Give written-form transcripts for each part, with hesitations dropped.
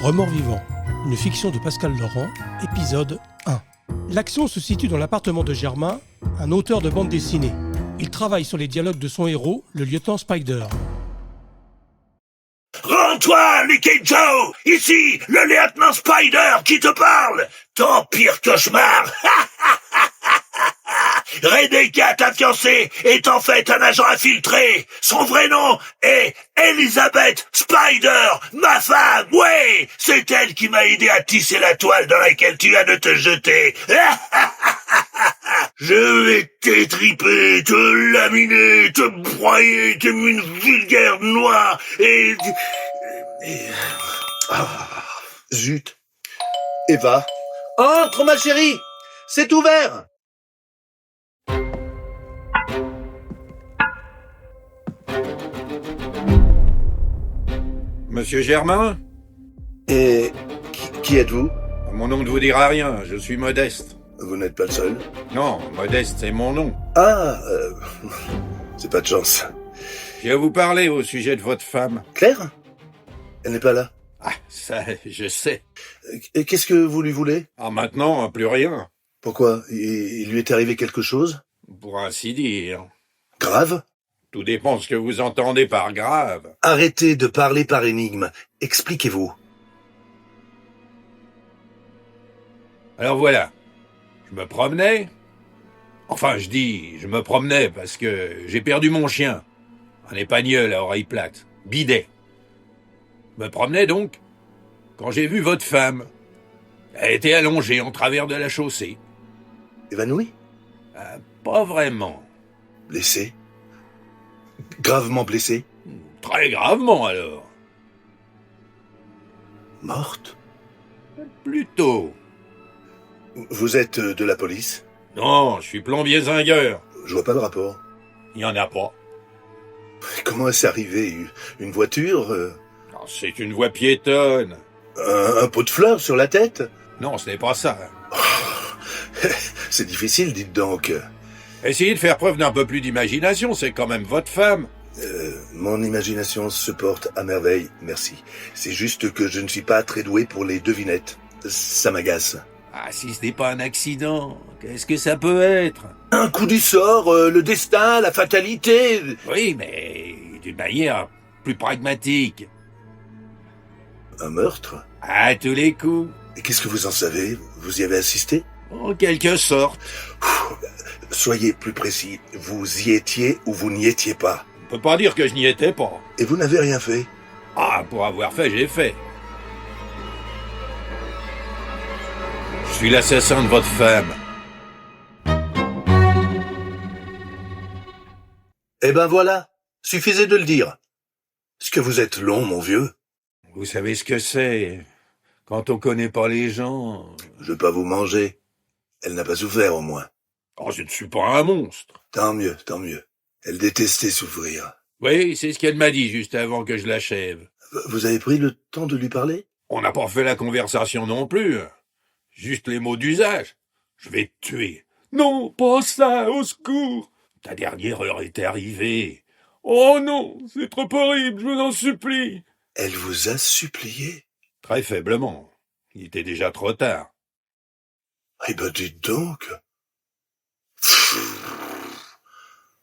Remords vivants, une fiction de Pascal Laurent, épisode 1. L'action se situe dans l'appartement de Germain, un auteur de bande dessinée. Il travaille sur les dialogues de son héros, le lieutenant Spider. Rends-toi, Licky Joe! Ici, le lieutenant Spider qui te parle! Ton pire cauchemar! Rebecca, ta fiancée, est en fait un agent infiltré. Son vrai nom est Elizabeth Spider, ma femme, ouais! C'est elle qui m'a aidé à tisser la toile dans laquelle tu viens de te jeter. Je vais t'étriper, te laminer, te broyer comme une vulgaire noix et... Zut. Eva. Entre, ma chérie. C'est ouvert. Monsieur Germain? Et qui êtes-vous? Mon nom ne vous dira rien, je suis Modeste. Vous n'êtes pas le seul. Non, Modeste, c'est mon nom. Ah, c'est pas de chance. Je vais vous parler au sujet de votre femme. Claire? Elle n'est pas là. Ah, ça, je sais. Et qu'est-ce que vous lui voulez? Ah, maintenant, plus rien. Pourquoi? Il lui est arrivé quelque chose? Pour ainsi dire. Grave? Tout dépend ce que vous entendez par grave. Arrêtez de parler par énigme. Expliquez-vous. Alors voilà. Je me promenais. Enfin, je me promenais parce que j'ai perdu mon chien. Un épagnol à oreille plate. Bidet. Je me promenais donc quand j'ai vu votre femme. Elle était allongée en travers de la chaussée. Évanoui? Pas vraiment. Blessé? Gravement blessé? Très gravement alors. Morte? Plutôt. Vous êtes de la police? Non, je suis plombier zingueur. Je vois pas le rapport. Il y en a pas. Comment est-ce arrivé? Une voiture? Non, c'est une voie piétonne. Un pot de fleurs sur la tête? Non, ce n'est pas ça. C'est difficile, dites donc. Essayez de faire preuve d'un peu plus d'imagination, c'est quand même votre femme. Mon imagination se porte à merveille, merci. C'est juste que je ne suis pas très doué pour les devinettes. Ça m'agace. Ah, si ce n'est pas un accident, qu'est-ce que ça peut être? Un coup du sort, le destin, la fatalité... Oui, mais d'une manière plus pragmatique. Un meurtre? À tous les coups. Et qu'est-ce que vous en savez? Vous y avez assisté? En quelque sorte. Soyez plus précis. Vous y étiez ou vous n'y étiez pas? On peut pas dire que je n'y étais pas. Et vous n'avez rien fait? Ah, pour avoir fait, j'ai fait. Je suis l'assassin de votre femme. Eh ben voilà, suffisait de le dire. Est-ce que vous êtes long, mon vieux? Vous savez ce que c'est. Quand on connaît pas les gens... Je veux pas vous manger. Elle n'a pas souffert, au moins. Oh, je ne suis pas un monstre. Tant mieux, tant mieux. Elle détestait souffrir. Oui, c'est ce qu'elle m'a dit juste avant que je l'achève. Vous avez pris le temps de lui parler? On n'a pas fait la conversation non plus. Juste les mots d'usage. Je vais te tuer. Non, pas ça, au secours. Ta dernière heure est arrivée. Oh non, c'est trop horrible, je vous en supplie. Elle vous a supplié? Très faiblement. Il était déjà trop tard. Eh ben, dites donc.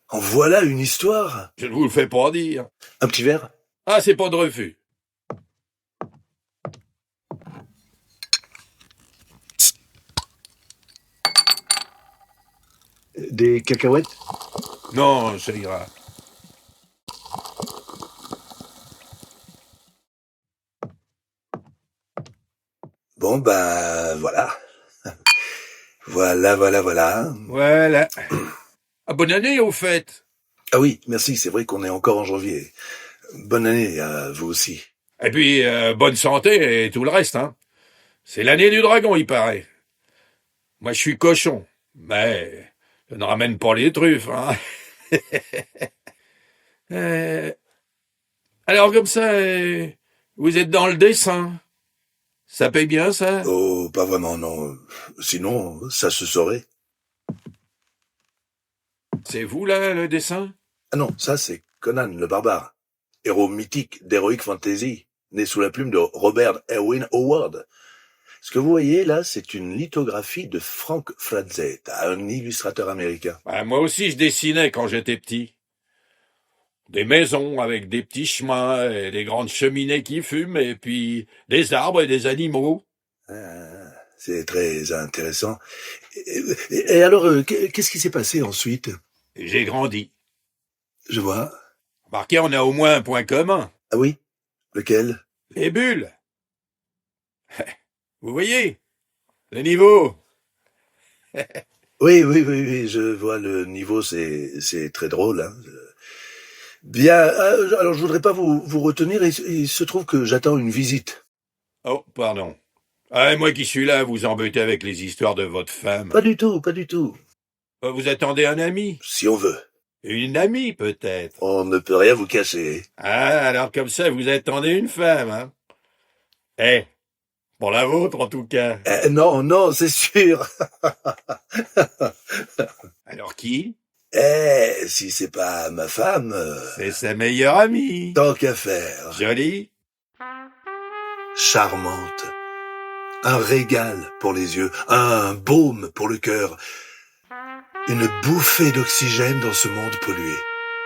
En voilà une histoire. Je ne vous le fais pas dire. Un petit verre? Ah, c'est pas de refus. Des cacahuètes? Non, ça ira. Bon, ben, voilà. Voilà. Voilà. Ah, bonne année, au fait. Ah oui, merci, c'est vrai qu'on est encore en janvier. Bonne année à vous aussi. Et puis, bonne santé et tout le reste, hein. C'est l'année du dragon, il paraît. Moi, je suis cochon, mais je ne ramène pas les truffes, hein. Alors, comme ça, vous êtes dans le dessin. Ça paye bien, ça? Oh, pas vraiment, non. Sinon, ça se saurait. C'est vous, là, le dessin? Ah non, ça c'est Conan le barbare. Héros mythique d'Heroic Fantasy. né sous la plume de Robert Erwin Howard. Ce que vous voyez là, c'est une lithographie de Frank Frazetta, un illustrateur américain. Ah, moi aussi, je dessinais quand j'étais petit. Des maisons avec des petits chemins et des grandes cheminées qui fument, et puis des arbres et des animaux. Ah, c'est très intéressant. Et alors, qu'est-ce qui s'est passé ensuite? Et j'ai grandi. Je vois. Remarquez, on a au moins un point commun. Ah oui? Lequel? Les bulles. Vous voyez? Le niveau. Oui, je vois le niveau, c'est très drôle. Hein. Bien, alors je voudrais pas vous retenir, il se trouve que j'attends une visite. Oh, pardon. Ah, moi qui suis là, vous embêtez avec les histoires de votre femme. Pas du tout. Vous attendez un ami? Si on veut. Une amie, peut-être. On ne peut rien vous cacher. Ah, alors comme ça, vous attendez une femme, hein? Eh, pour la vôtre, en tout cas. Non, c'est sûr. Alors qui? Si c'est pas ma femme... C'est sa meilleure amie. Tant qu'à faire. Jolie? Charmante. Un régal pour les yeux, un baume pour le cœur. Une bouffée d'oxygène dans ce monde pollué.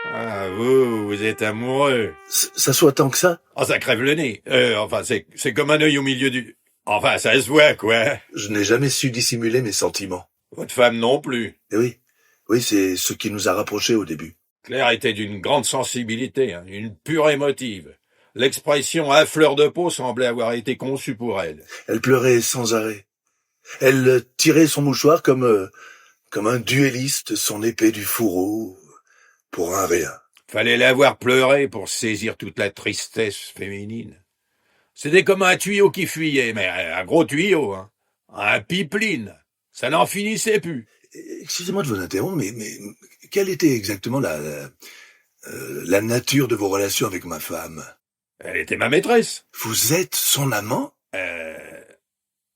Ah, vous êtes amoureux. Ça soit tant que ça? Oh, ça crève le nez. Enfin, c'est comme un œil au milieu du... Enfin, ça se voit, quoi. Je n'ai jamais su dissimuler mes sentiments. Votre femme non plus. Et oui, c'est ce qui nous a rapprochés au début. Claire était d'une grande sensibilité, hein, une pure émotive. L'expression à fleur de peau semblait avoir été conçue pour elle. Elle pleurait sans arrêt. Elle tirait son mouchoir comme un duelliste son épée du fourreau, pour un rien. Fallait la voir pleurer pour saisir toute la tristesse féminine. C'était comme un tuyau qui fuyait, mais un gros tuyau, hein. Un pipeline. Ça n'en finissait plus. Excusez-moi de vous interrompre, mais quelle était exactement la nature de vos relations avec ma femme? Elle était ma maîtresse. Vous êtes son amant?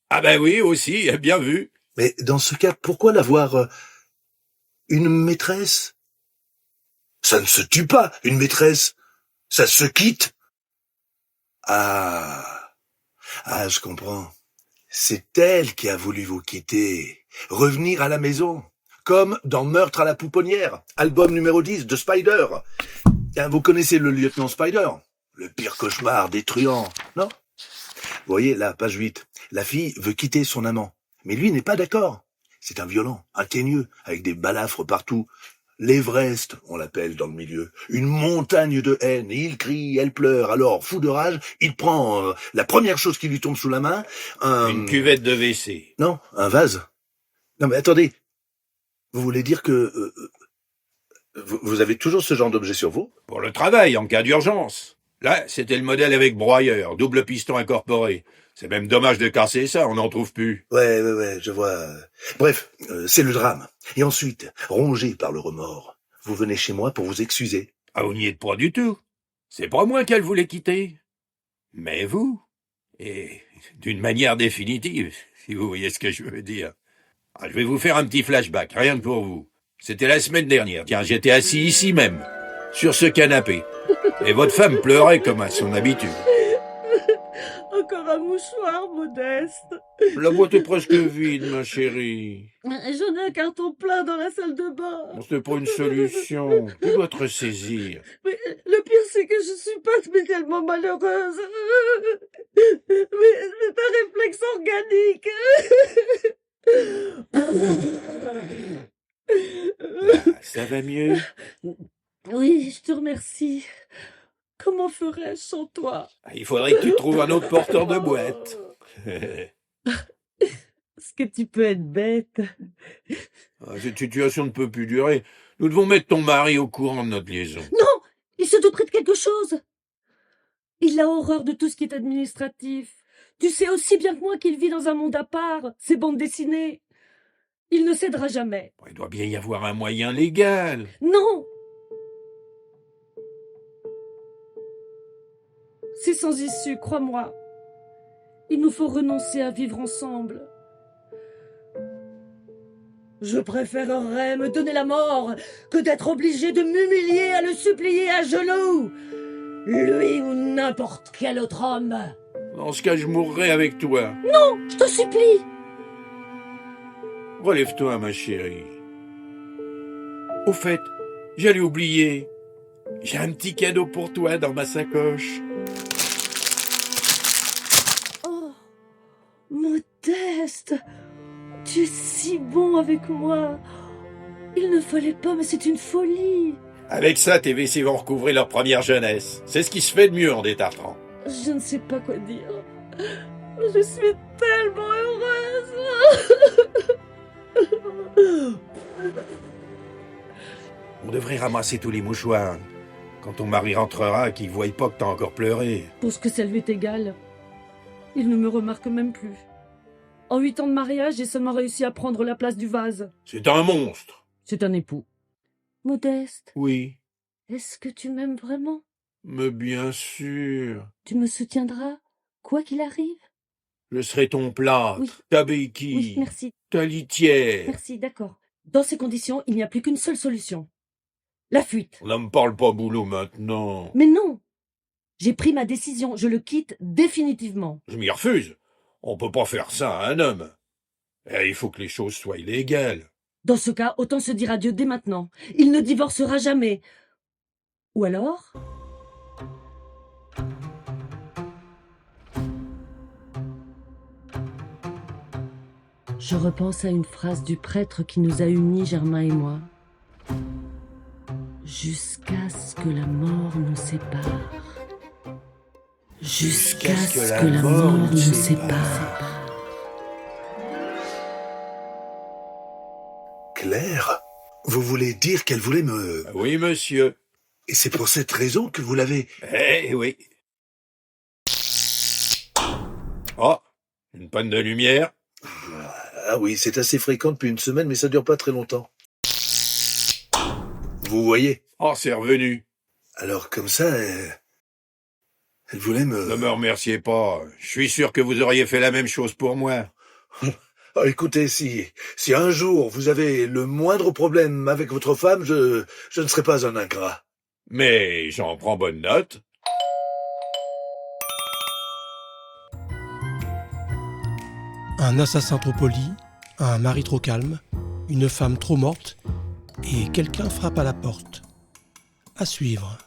Ah ben oui, aussi, bien vu. Mais dans ce cas, pourquoi l'avoir une maîtresse? Ça ne se tue pas, une maîtresse. Ça se quitte. Ah, je comprends. C'est elle qui a voulu vous quitter. Revenir à la maison. Comme dans Meurtre à la pouponnière, album numéro 10 de Spider. Vous connaissez le lieutenant Spider? Le pire cauchemar des truands, non? Vous voyez, là, page 8. La fille veut quitter son amant. Mais lui n'est pas d'accord. C'est un violent, un teigneux, avec des balafres partout. L'Everest, on l'appelle dans le milieu. Une montagne de haine. Et il crie, elle pleure. Alors, fou de rage, il prend la première chose qui lui tombe sous la main. Une cuvette de WC. Non, un vase. Non mais attendez. Vous voulez dire que... vous avez toujours ce genre d'objet sur vous? Pour le travail, en cas d'urgence. Là, c'était le modèle avec broyeur, double piston incorporé. C'est même dommage de casser ça, on n'en trouve plus. Ouais, je vois. Bref, c'est le drame. Et ensuite, rongé par le remords, vous venez chez moi pour vous excuser. Ah, vous n'y êtes pas du tout. C'est pas moi qu'elle voulait quitter. Mais vous. Et d'une manière définitive, si vous voyez ce que je veux dire. Ah, je vais vous faire un petit flashback, rien que pour vous. C'était la semaine dernière. Tiens, j'étais assis ici même, sur ce canapé. Et votre femme pleurait comme à son habitude. Encore un mouchoir, Modeste. La boîte est presque vide, ma chérie. J'en ai un carton plein dans la salle de bain. Bon, c'est pas une solution. Tu dois te ressaisir. Mais le pire, c'est que je suis pas spécialement malheureuse. Mais c'est un réflexe organique. Là, ça va mieux? Oui, je te remercie. Comment ferais-je sans toi? Il faudrait que tu trouves un autre porteur de boîte. Est-ce que tu peux être bête? Cette situation ne peut plus durer. Nous devons mettre ton mari au courant de notre liaison. Non! Il se douterait de quelque chose. Il a horreur de tout ce qui est administratif. Tu sais aussi bien que moi qu'il vit dans un monde à part, ses bandes dessinées. Il ne cédera jamais. Il doit bien y avoir un moyen légal. Non! C'est sans issue, crois-moi. Il nous faut renoncer à vivre ensemble. Je préférerais me donner la mort que d'être obligé de m'humilier à le supplier à genoux. Lui ou n'importe quel autre homme. Dans ce cas, je mourrai avec toi. Non, je te supplie. Relève-toi, ma chérie. Au fait, j'allais oublier. J'ai un petit cadeau pour toi dans ma sacoche. Oh, Modeste, tu es si bon avec moi. Il ne fallait pas, mais c'est une folie. Avec ça, tes WC vont recouvrer leur première jeunesse. C'est ce qui se fait de mieux en détartrant. Je ne sais pas quoi dire. Je suis tellement heureuse. On devrait ramasser tous les mouchoirs. Quand ton mari rentrera, qu'il ne voie pas que t'as encore pleuré. Pour ce que ça lui est égal. Il ne me remarque même plus. En 8 ans de mariage, j'ai seulement réussi à prendre la place du vase. C'est un monstre. C'est un époux. Modeste, Oui, est-ce que tu m'aimes vraiment? mais bien sûr. Tu me soutiendras, quoi qu'il arrive? Je serai ton plâtre, Oui. ta béquille, Oui, merci. ta litière. Merci, d'accord. Dans ces conditions, il n'y a plus qu'une seule solution. La fuite. On ne me parle pas boulot maintenant. Mais non! J'ai pris ma décision, je le quitte définitivement. Je m'y refuse. On peut pas faire ça à un homme. Et il faut que les choses soient légales. Dans ce cas, autant se dire adieu dès maintenant. Il ne divorcera jamais. Ou alors... Je repense à une phrase du prêtre qui nous a unis, Germain et moi. Jusqu'à ce que la mort nous sépare. Jusqu'à ce que la mort nous sépare. Claire, vous voulez dire qu'elle voulait me... Oui, monsieur. Et c'est pour cette raison que vous l'avez... Eh oui. Oh, une panne de lumière. Ah oui, c'est assez fréquent depuis une semaine, mais ça dure pas très longtemps. Vous voyez? Oh, c'est revenu. Alors comme ça, elle voulait Ne me... me remerciez pas. Je suis sûr que vous auriez fait la même chose pour moi. Ah, écoutez, si un jour vous avez le moindre problème avec votre femme, je ne serai pas un ingrat. Mais j'en prends bonne note. Un assassin trop poli, un mari trop calme, une femme trop morte, et quelqu'un frappe à la porte. À suivre.